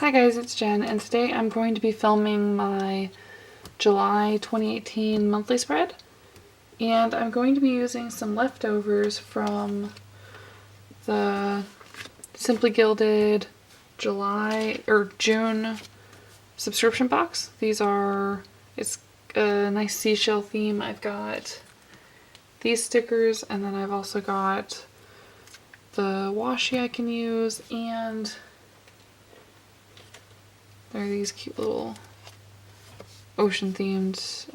Hi guys, it's Jen, and today I'm going to be filming my July 2018 monthly spread, and I'm going to be using some leftovers from the Simply Gilded June subscription box. It's a nice seashell theme. I've got these stickers, and then I've also got the washi I can use, and there are these cute little ocean themed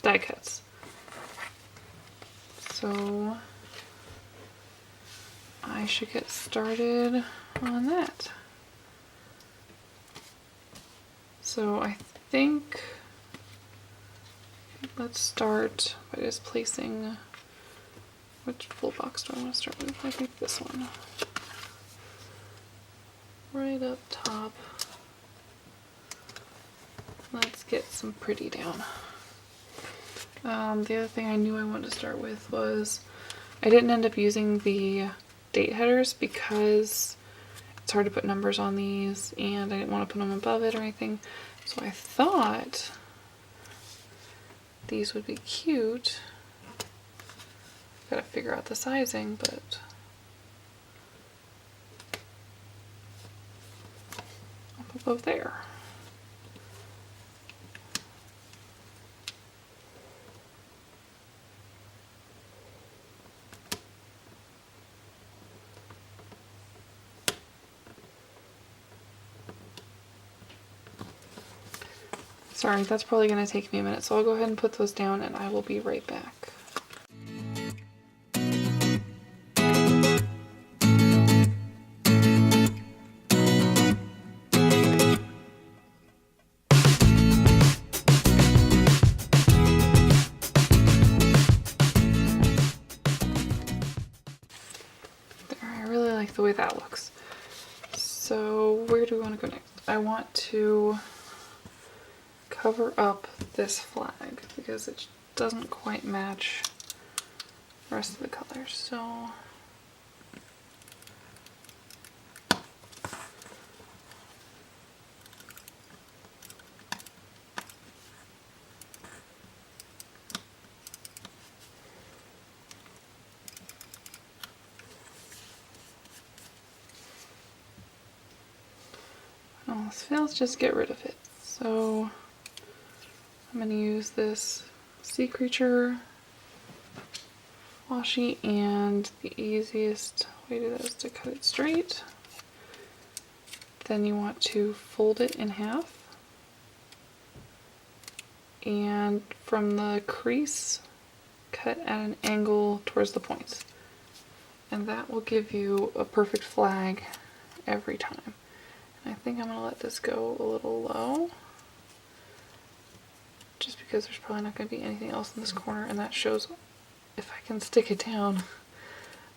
die cuts. So I should get started on that. So I think let's start by just placing, which full box do I want to start with? I think this one. Right up top. Let's get some pretty down. The other thing I knew I wanted to start with was, I didn't end up using the date headers because it's hard to put numbers on these and I didn't want to put them above it or anything. So I thought these would be cute. Gotta figure out the sizing, but up above there. Sorry, that's probably going to take me a minute, so I'll go ahead and put those down and I will be right back. There, I really like the way that looks. So where do we want to go next? I want to cover up this flag because it doesn't quite match the rest of the colors. So when all this fails, just get rid of it. So I'm going to use this sea creature washi, and the easiest way to do that is to cut it straight. Then you want to fold it in half, and from the crease cut at an angle towards the points, and that will give you a perfect flag every time. And I think I'm going to let this go a little low, just because there's probably not going to be anything else in this corner, and that shows, if I can stick it down,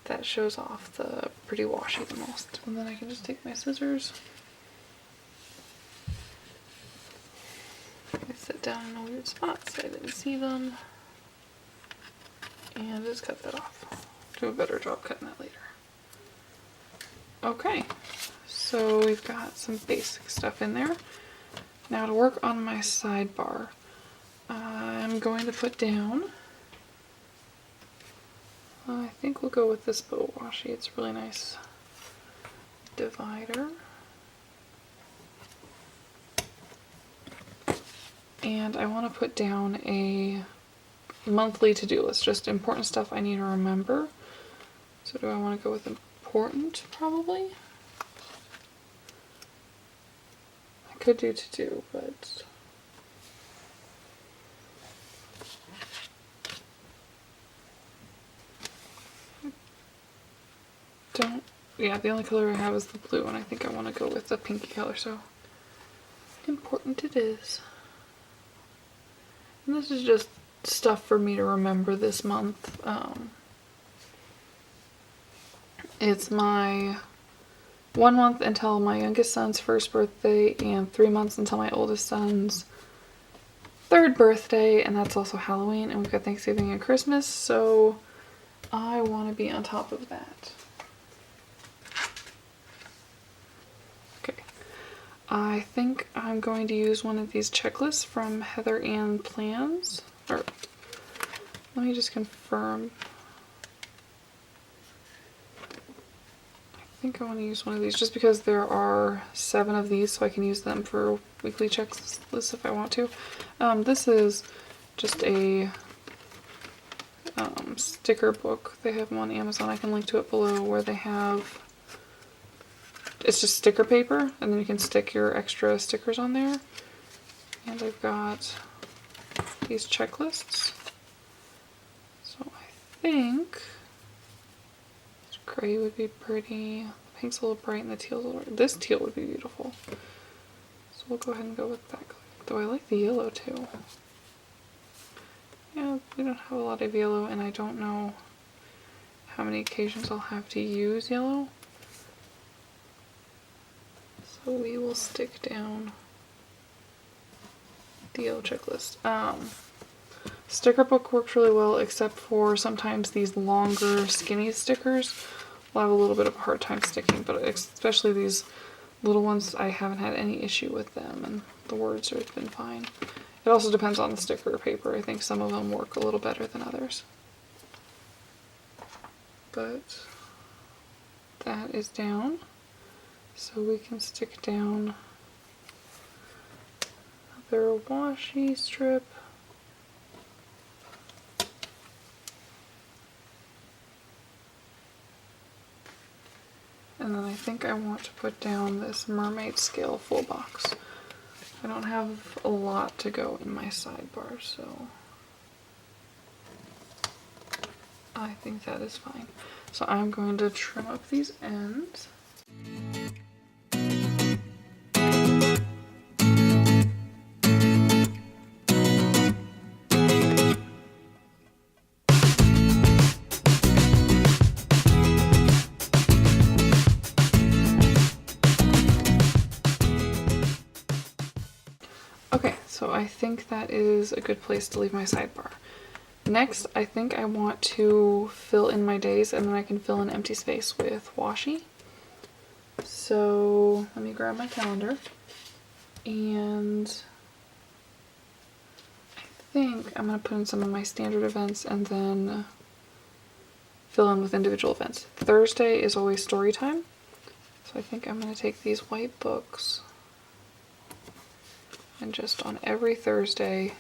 that shows off the pretty washi the most. And then I can just take my scissors, I sit down in a weird spot so I didn't see them, and just cut that off. Do a better job cutting that later. Okay, so we've got some basic stuff in there. Now to work on my sidebar, I'm going to put down, I think we'll go with this bow washi. It's a really nice divider. And I want to put down a monthly to-do list, just important stuff I need to remember. So do I want to go with important, probably? I could do to-do, but yeah, the only color I have is the blue, and I think I want to go with the pinky color, so important it is. And this is just stuff for me to remember this month. It's my 1 month until my youngest son's first birthday, and 3 months until my oldest son's 3rd birthday, and that's also Halloween, and we've got Thanksgiving and Christmas, so I want to be on top of that. I think I'm going to use one of these checklists from Heather Ann Plans. Or, let me just confirm. I think I want to use one of these just because there are 7 of these, so I can use them for weekly checklists if I want to. This is just a sticker book. They have them on Amazon. I can link to it below, where they have, it's just sticker paper, and then you can stick your extra stickers on there. And I've got these checklists. So I think gray would be pretty. The pink's a little bright and the teal's a little, this teal would be beautiful. So we'll go ahead and go with that color. Though I like the yellow too. Yeah, we don't have a lot of yellow, and I don't know how many occasions I'll have to use yellow. So we will stick down the yellow checklist. Sticker book works really well, except for sometimes these longer skinny stickers will have a little bit of a hard time sticking, but especially these little ones, I haven't had any issue with them, and the words have been fine. It also depends on the sticker paper. I think some of them work a little better than others. But that is down. So we can stick down another washi strip. And then I think I want to put down this mermaid scale full box. I don't have a lot to go in my sidebar, so I think that is fine. So I'm going to trim up these ends. Okay, so I think that is a good place to leave my sidebar. Next, I think I want to fill in my days, and then I can fill in empty space with washi. So let me grab my calendar, and I think I'm going to put in some of my standard events and then fill in with individual events. Thursday is always story time, so I think I'm going to take these white books and just on every Thursday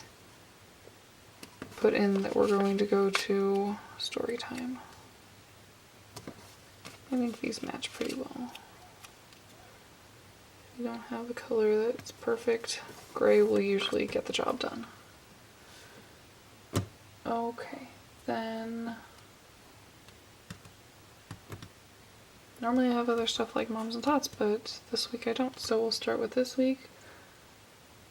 put in that we're going to go to story time. I think these match pretty well. You don't have a color that's perfect. Gray will usually get the job done. Okay, then normally I have other stuff like Moms and Tots, but this week I don't, so we'll start with this week.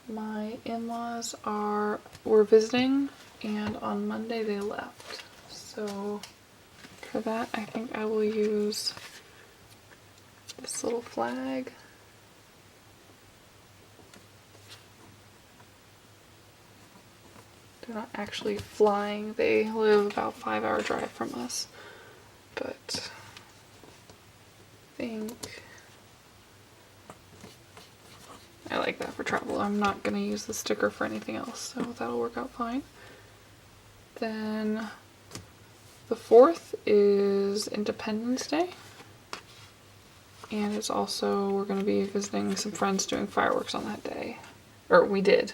My in-laws were visiting, and on Monday they left. So for that, I think I will use this little flag. They're not actually flying. They live about a 5-hour drive from us, but I think I like that for travel. I'm not going to use the sticker for anything else, so that'll work out fine. Then the 4th is Independence Day, and it's also, we're going to be visiting some friends doing fireworks on that day. Or we did.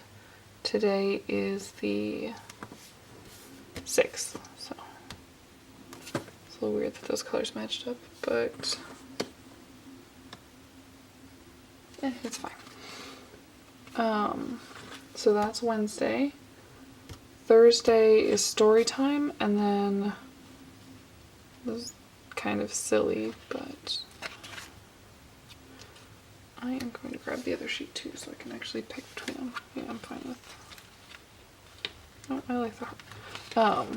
Today is the 6th, so it's a little weird that those colors matched up, but it's fine. So that's Wednesday. Thursday is story time, and then this is kind of silly, but I am going to grab the other sheet too so I can actually pick between them. Yeah, I'm fine with. Oh, I like the heart.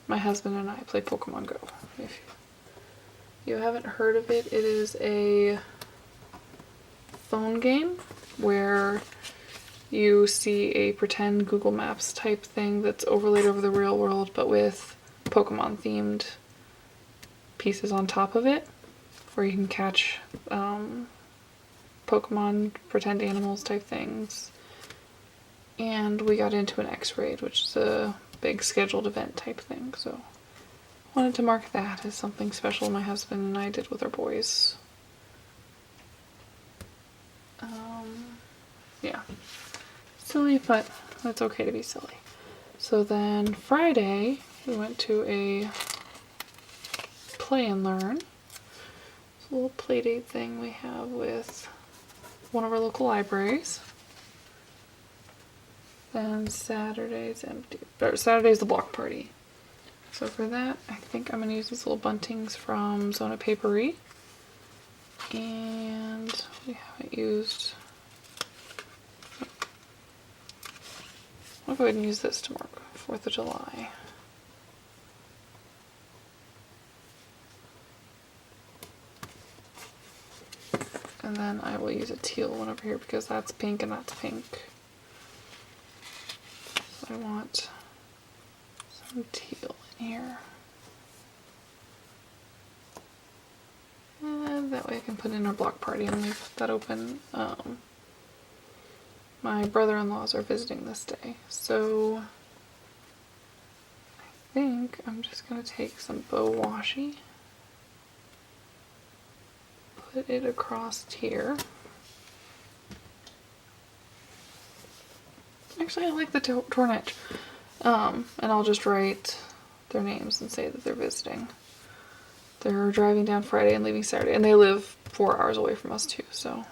My husband and I play Pokemon Go. If you haven't heard of it, it is a phone game where you see a pretend Google Maps type thing that's overlaid over the real world, but with Pokemon themed pieces on top of it, where you can catch Pokemon pretend animals type things. And we got into an X-Raid, which is a big scheduled event type thing, so wanted to mark that as something special my husband and I did with our boys. Yeah. Silly, but it's okay to be silly. So then Friday, we went to a play and learn. It's a little play date thing we have with one of our local libraries. Then Saturday's empty. Or Saturday's the block party. So for that, I think I'm going to use these little buntings from Zona Paperie. And we haven't used... I'll go ahead and use this to mark 4th of July. And then I will use a teal one over here because that's pink and that's pink. So I want some teal in here. And that way I can put in our block party and leave that open. My brother-in-laws are visiting this day, so I think I'm just going to take some bow washi, put it across here. Actually, I like the torn edge. And I'll just write their names and say that they're visiting. They're driving down Friday and leaving Saturday, and they live 4 hours away from us too, so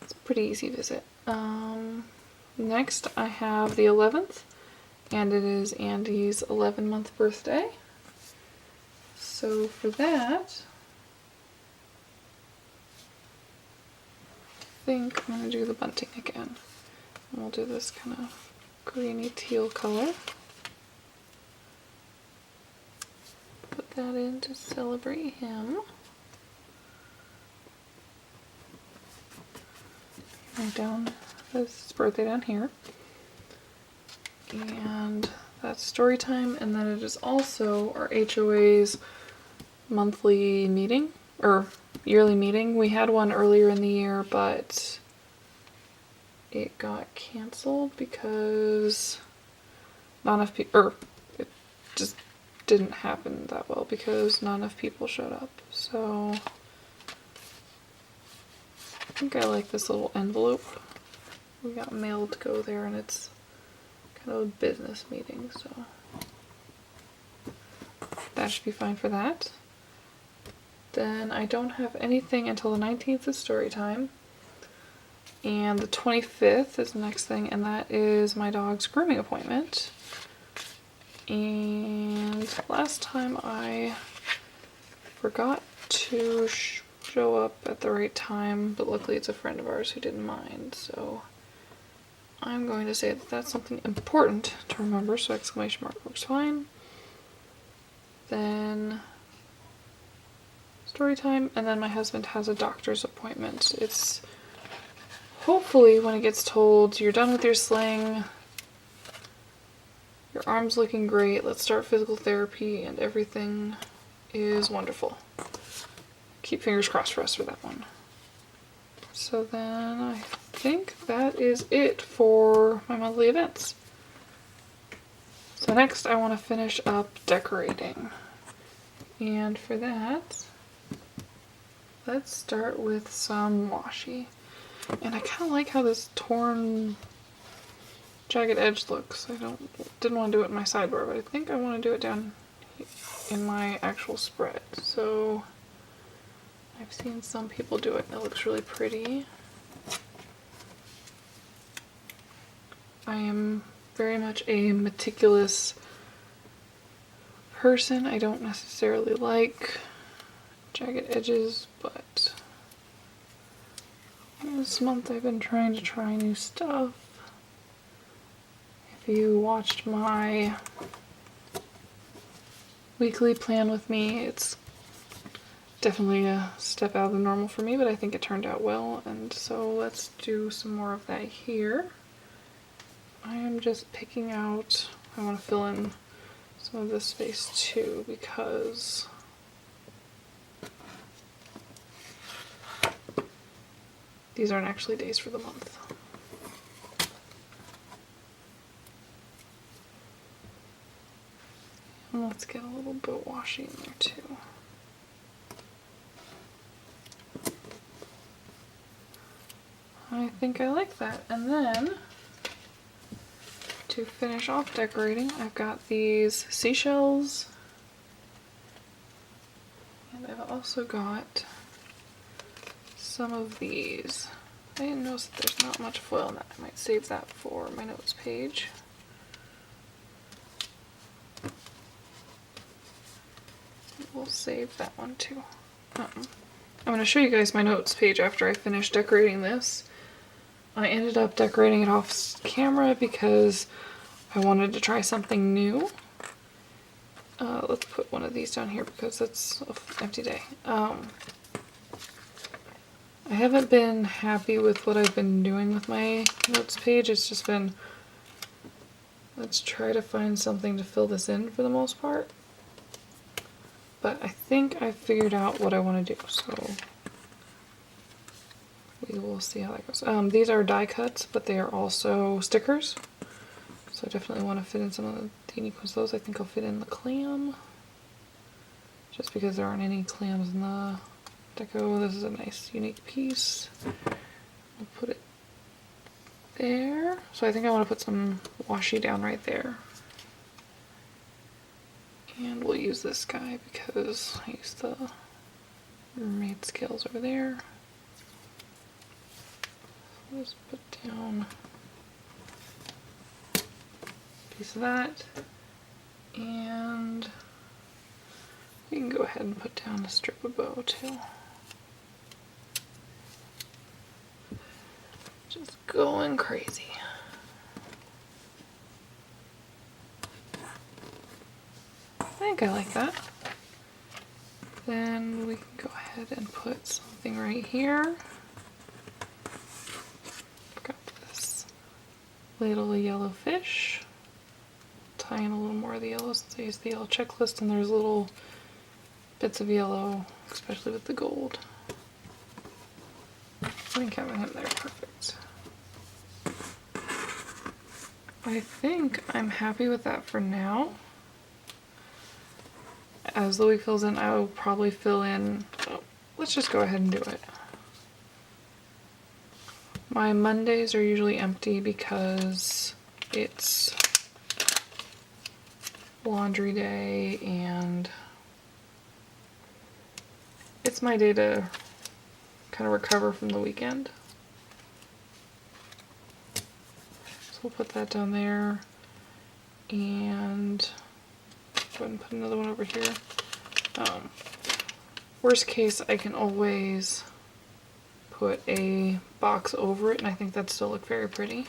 it's a pretty easy visit. Next I have the 11th, and it is Andy's 11-month birthday. So for that, I think I'm going to do the bunting again. And we'll do this kind of greeny teal color. Put that in to celebrate him. Write down his birthday down here. And that's story time, and then it is also our HOA's monthly meeting, or yearly meeting. We had one earlier in the year, but it got canceled because not enough people, or it just didn't happen that well because not enough people showed up. So I think I like this little envelope. We got mail to go there, and it's kind of a business meeting, so that should be fine for that. Then I don't have anything until the 19th is story time. And the 25th is the next thing, and that is my dog's grooming appointment. And last time I forgot to show up at the right time, but luckily it's a friend of ours who didn't mind, so I'm going to say that that's something important to remember, so exclamation mark works fine. Then story time, and then my husband has a doctor's appointment. It's hopefully when it gets told, you're done with your sling, your arm's looking great, let's start physical therapy, and everything is wonderful. Keep fingers crossed for us for that one. So then I think that is it for my monthly events. So next I want to finish up decorating. And for that, let's start with some washi. And I kind of like how this torn jagged edge looks. I didn't want to do it in my sidebar, but I think I want to do it down in my actual spread. So I've seen some people do it and it looks really pretty. I am very much a meticulous person. I don't necessarily like jagged edges, but this month I've been trying to try new stuff. If you watched my weekly plan with me, it's definitely a step out of the normal for me, but I think it turned out well, and so let's do some more of that here. I am just picking out, I want to fill in some of this space too, because These aren't actually days for the month. And let's get a little bit washi in there too. I think I like that. And then to finish off decorating, I've got these seashells. And I've also got some of these. I didn't notice that there's not much foil in that. I might save that for my notes page. We'll save that one too. I'm going to show you guys my notes page after I finish decorating this. I ended up decorating it off camera because I wanted to try something new. Let's put one of these down here because it's an empty day. I haven't been happy with what I've been doing with my notes page. It's just been, let's try to find something to fill this in for the most part. But I think I figured out what I want to do, so we will see how that goes. These are die cuts, but they are also stickers. So I definitely want to fit in some of the unique ones. Those I think I'll fit in the clam. Just because there aren't any clams in the deco. This is a nice unique piece. I'll put it there. So I think I want to put some washi down right there. And we'll use this guy because I used the mermaid scales over there. So let's put down a piece of that. And we can go ahead and put down a strip of bow too. Just going crazy. I think I like that. Then we can go ahead and put something right here. I've got this little yellow fish. Tie in a little more of the yellow since I used the yellow checklist, and there's little bits of yellow, especially with the gold. I think having him there perfect. I think I'm happy with that for now. As the week fills in, I will probably fill in, let's just go ahead and do it. My Mondays are usually empty because it's laundry day and it's my day to kind of recover from the weekend. So we'll put that down there and go ahead and put another one over here. Worst case, I can always put a box over it, and I think that'd still look very pretty.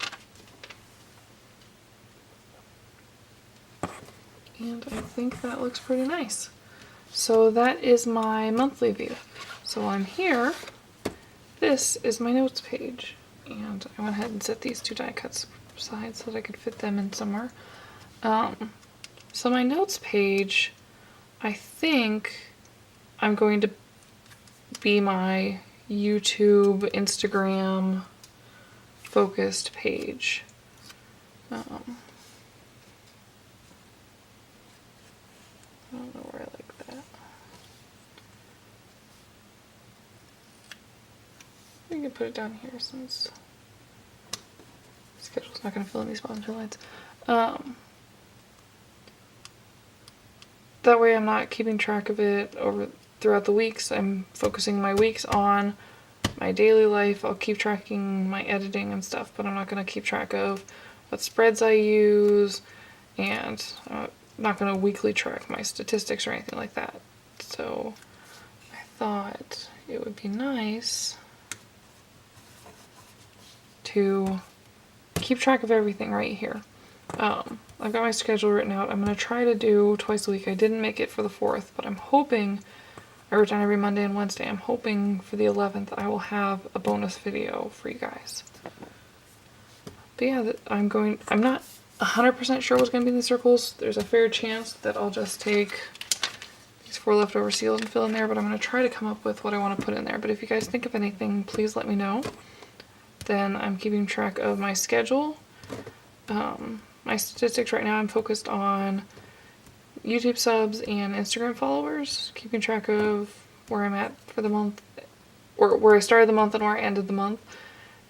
And I think that looks pretty nice. So that is my monthly view. So I'm here. This is my notes page. And I went ahead and set these two die cuts aside so that I could fit them in somewhere. So my notes page, I think I'm going to be my YouTube, Instagram focused page. I don't know where I like that. We can put it down here since the schedule's not going to fill in these bottom two lines. That way I'm not keeping track of it throughout the weeks. I'm focusing my weeks on my daily life. I'll keep tracking my editing and stuff, but I'm not going to keep track of what spreads I use, and I'm not going to weekly track my statistics or anything like that. So I thought it would be nice to keep track of everything right here. I've got my schedule written out. I'm going to try to do twice a week. I didn't make it for the 4th, but I'm hoping, I wrote down every Monday and Wednesday. I'm hoping for the 11th I will have a bonus video for you guys. But yeah, I'm not 100% sure what's going to be in the circles. There's a fair chance that I'll just take these 4 leftover seals and fill in there, but I'm going to try to come up with what I want to put in there. But if you guys think of anything, please let me know. Then I'm keeping track of my schedule. My statistics right now, I'm focused on YouTube subs and Instagram followers, keeping track of where I'm at for the month, or where I started the month and where I ended the month.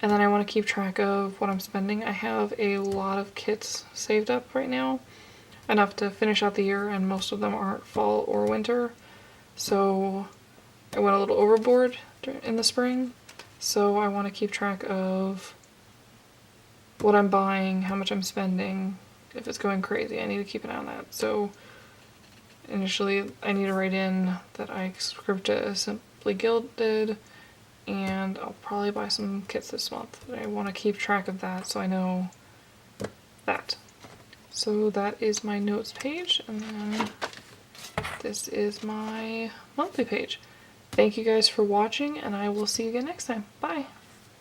And then I want to keep track of what I'm spending. I have a lot of kits saved up right now, enough to finish out the year, and most of them aren't fall or winter. So I went a little overboard in the spring. So I want to keep track of what I'm buying, how much I'm spending. If it's going crazy, I need to keep an eye on that. So initially, I need to write in that I subscribe to Simply Gilded, and I'll probably buy some kits this month. I want to keep track of that so I know that. So that is my notes page, and then this is my monthly page. Thank you guys for watching, and I will see you again next time. Bye!